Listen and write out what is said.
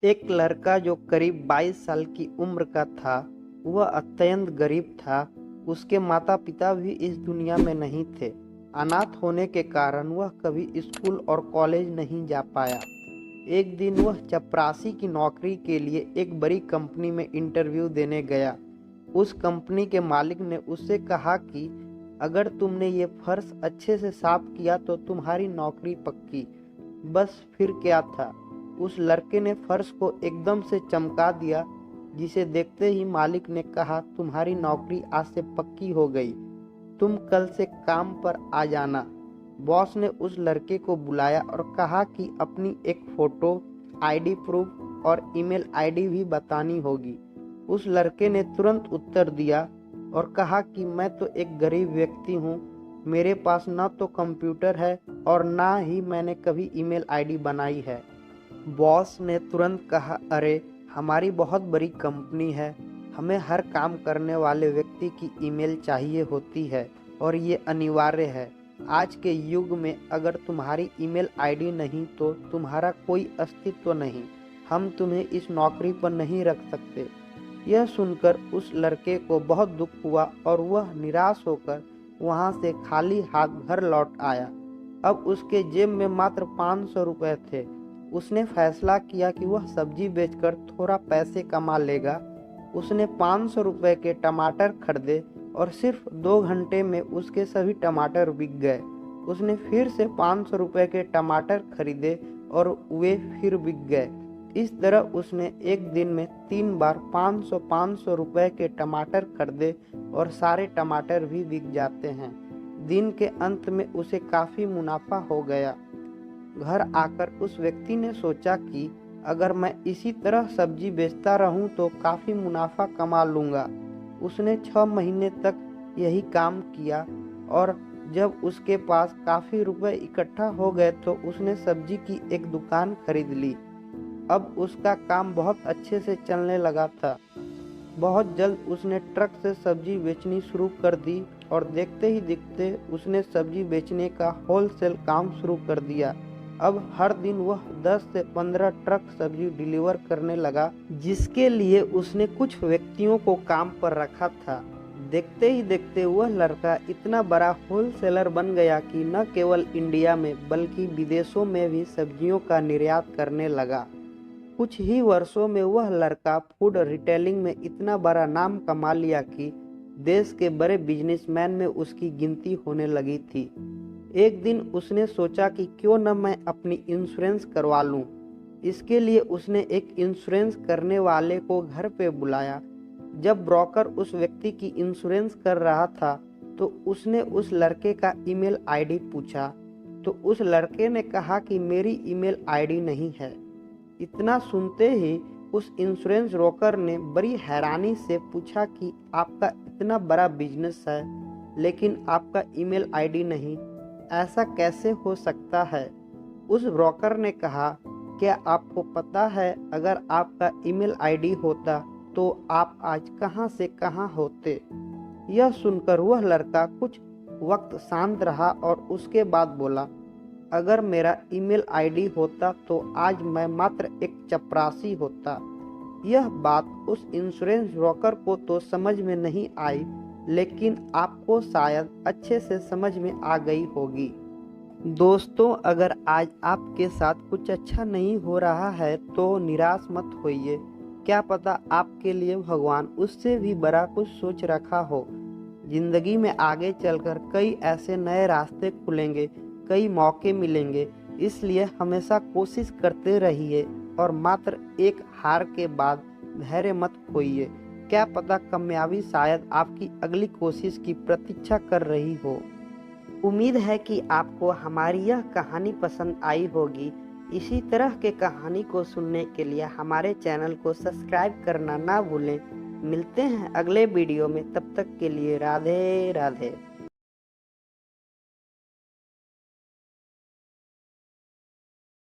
एक लड़का जो करीब 22 साल की उम्र का था, वह अत्यंत गरीब था। उसके माता पिता भी इस दुनिया में नहीं थे। अनाथ होने के कारण वह कभी स्कूल और कॉलेज नहीं जा पाया। एक दिन वह चपरासी की नौकरी के लिए एक बड़ी कंपनी में इंटरव्यू देने गया। उस कंपनी के मालिक ने उससे कहा कि अगर तुमने ये फर्श अच्छे से साफ किया तो तुम्हारी नौकरी पक्की। बस फिर क्या था, उस लड़के ने फर्श को एकदम से चमका दिया, जिसे देखते ही मालिक ने कहा, तुम्हारी नौकरी आज से पक्की हो गई, तुम कल से काम पर आ जाना। बॉस ने उस लड़के को बुलाया और कहा कि अपनी एक फोटो, आईडी प्रूफ और ईमेल आईडी भी बतानी होगी। उस लड़के ने तुरंत उत्तर दिया और कहा कि मैं तो एक गरीब व्यक्ति हूँ, मेरे पास ना तो कंप्यूटर है और ना ही मैंने कभी ईमेल आईडी बनाई है। बॉस ने तुरंत कहा, अरे हमारी बहुत बड़ी कंपनी है, हमें हर काम करने वाले व्यक्ति की ईमेल चाहिए होती है और ये अनिवार्य है। आज के युग में अगर तुम्हारी ईमेल आईडी नहीं तो तुम्हारा कोई अस्तित्व नहीं, हम तुम्हें इस नौकरी पर नहीं रख सकते। यह सुनकर उस लड़के को बहुत दुख हुआ और वह निराश होकर वहां से खाली हाथ घर लौट आया। अब उसके जेब में मात्र 500 रुपए थे। उसने फैसला किया कि वह सब्जी बेचकर थोड़ा पैसे कमा लेगा। उसने 500 रुपए के टमाटर खरीदे और सिर्फ 2 घंटे में उसके सभी टमाटर बिक गए। उसने फिर से 500 रुपए के टमाटर खरीदे और वे फिर बिक गए। इस तरह उसने एक दिन में 3 बार 500 रुपए के टमाटर खरीदे और सारे टमाटर भी बिक जाते हैं। दिन के अंत में उसे काफी मुनाफा हो गया। घर आकर उस व्यक्ति ने सोचा कि अगर मैं इसी तरह सब्जी बेचता रहूं तो काफी मुनाफा कमा लूंगा। उसने 6 महीने तक यही काम किया और जब उसके पास काफी रुपए इकट्ठा हो गए तो उसने सब्जी की एक दुकान खरीद ली। अब उसका काम बहुत अच्छे से चलने लगा था। बहुत जल्द उसने ट्रक से सब्जी बेचनी शुरू कर दी और देखते ही देखते उसने सब्जी बेचने का होलसेल काम शुरू कर दिया। अब हर दिन वह 10 से 15 ट्रक सब्जी डिलीवर करने लगा, जिसके लिए उसने कुछ व्यक्तियों को काम पर रखा था। देखते ही देखते वह लड़का इतना बड़ा होलसेलर बन गया कि न केवल इंडिया में बल्कि विदेशों में भी सब्जियों का निर्यात करने लगा। कुछ ही वर्षों में वह लड़का फूड रिटेलिंग में इतना बड़ा नाम कमा लिया कि देश के बड़े बिजनेसमैन में उसकी गिनती होने लगी थी। एक दिन उसने सोचा कि क्यों न मैं अपनी इंश्योरेंस करवा लूं। इसके लिए उसने एक इंश्योरेंस करने वाले को घर पे बुलाया। जब ब्रोकर उस व्यक्ति की इंश्योरेंस कर रहा था तो उसने उस लड़के का ईमेल आईडी पूछा, तो उस लड़के ने कहा कि मेरी ईमेल आईडी नहीं है। इतना सुनते ही उस इंश्योरेंस ब्रोकर ने बड़ी हैरानी से पूछा कि आपका इतना बड़ा बिजनेस है लेकिन आपका ईमेल आईडी नहीं, ऐसा कैसे हो सकता है? उस ब्रोकर ने कहा, क्या आपको पता है अगर आपका ईमेल आईडी होता तो आप आज कहां से कहां होते? यह सुनकर वह लड़का कुछ वक्त शांत रहा और उसके बाद बोला, अगर मेरा ईमेल आईडी होता तो आज मैं मात्र एक चपरासी होता। यह बात उस इंश्योरेंस ब्रोकर को तो समझ में नहीं आई, लेकिन आपको शायद अच्छे से समझ में आ गई होगी। दोस्तों, अगर आज आपके साथ कुछ अच्छा नहीं हो रहा है तो निराश मत होइए। क्या पता आपके लिए भगवान उससे भी बड़ा कुछ सोच रखा हो। जिंदगी में आगे चलकर कई ऐसे नए रास्ते खुलेंगे, कई मौके मिलेंगे, इसलिए हमेशा कोशिश करते रहिए और मात्र एक हार के बाद धैर्य मत खोइए। क्या पता कामयाबी शायद आपकी अगली कोशिश की प्रतीक्षा कर रही हो। उम्मीद है कि आपको हमारी यह कहानी पसंद आई होगी। इसी तरह के कहानी को सुनने के लिए हमारे चैनल को सब्सक्राइब करना ना भूलें। मिलते हैं अगले वीडियो में, तब तक के लिए राधे राधे।